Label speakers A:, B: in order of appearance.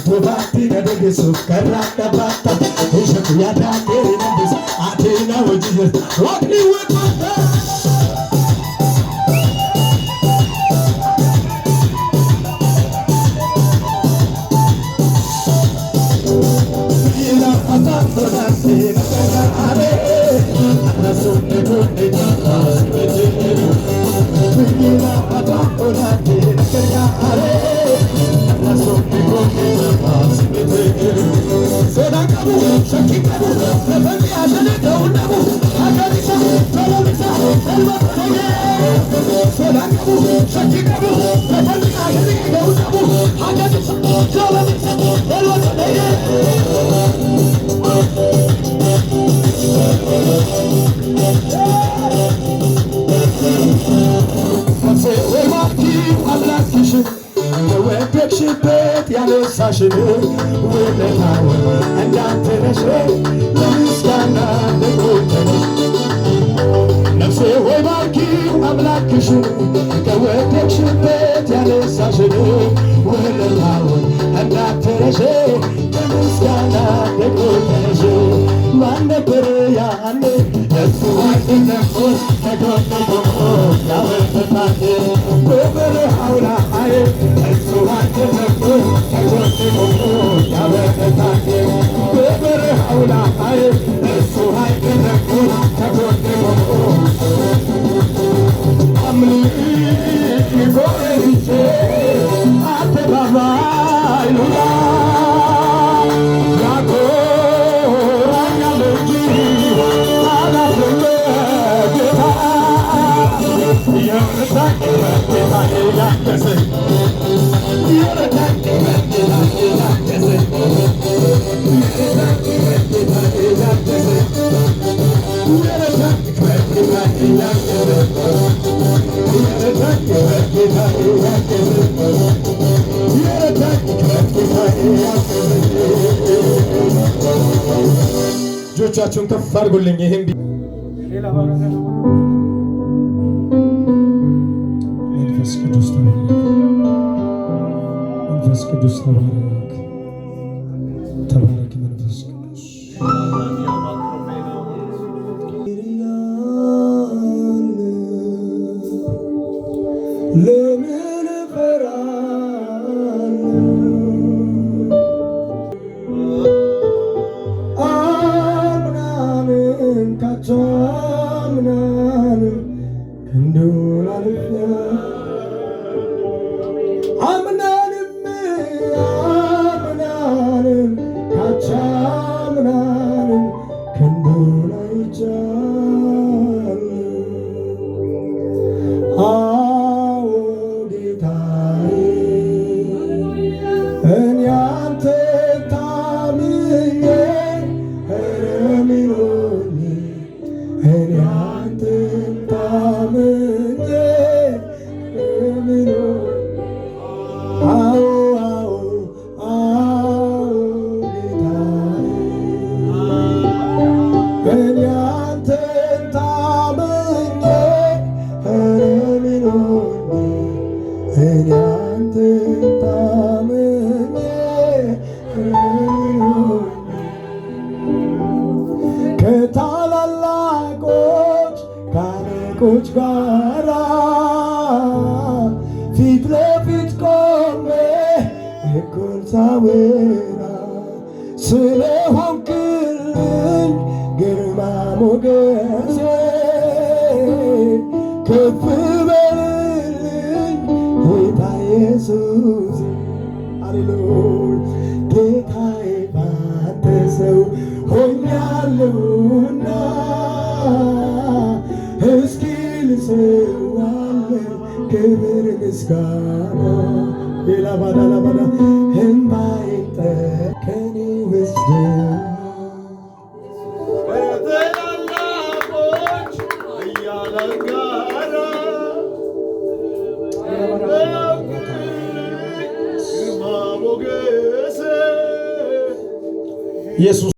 A: Dubatti na degesu karata bata Ushaku yada kere nabis Atina wajiyas Wakni wekota Ila fata prodasi Nakana are Nasune kunde jatas Vejiru Ila fata prodasi Nakana are Nasune kunde jatas Vejiru Sodan kabu, shaki kabu Nefendi ajane kaunabu Agarisa, tolomisa, elma koye Sodan kabu, shaki kabu Nefendi ajane kaunabu Agarisa, tolomisa, elma koye Nafse wemaki ablakishin የወደቅሽበት ያነሳሽን ውለታውን እንዳትረሺ ለምስጋና ደግሞ ተነሽ ነፍሴ ሆይ ባርኪው አምላክሽን ከወደቅሽበት ያነሳሽን ውለታውን እንዳትረሺ ለምስጋና ደግሞ ተነሽ ማን ነበር ያኔ እሱ አይደለምኩ ተጎኔ ቆሞ ያበረታኝ በበረሃው ላይ እሱ አይደለምኩ ተጎኔ ቆሞ ያበረታኝ በበረሃው ላይ እሱ አይደለምኩ ተጎኔ ቆሞ አምልኮ ይዤ አደባባይ ልውጣ እጆቻችሁን ከፍ አድርጉልኝ። ይሄን መንፈስ ቅዱስ ተባረክ፣ መንፈስ ቅዱስ ተባረክ፣ ተባረክ መንፈስ ቅዱስ ለምን ፈራለሁ አምናምን ካቶ አምናምን ክንዱን አምናንም ካቻ አምናንም ክንዱን አይቻለሁ አዎ ጌታዬ እኔ አንተን ታምኜ እኔ አንተን ታምኜ ከታላላቆች ካለቆች ጋራ ፊት ለፊት ቆሜ እኩል ሳወራ ስለሆንክልኝ ግርማ ሞገሴ ከፍ በልልኝ ጌታ ኢየሱስ ሃሌሉያ ጌታዬ ባንተ ሰው ሆኛለሁና እስኪ ልሰዋለሁ ክብር ምስጋና ሌላ ባዳ እንባዬን ከኔ ወስደ ከታላላቆች ኃያላን ጋራ ግርማ ሞገስ ኢየሱስ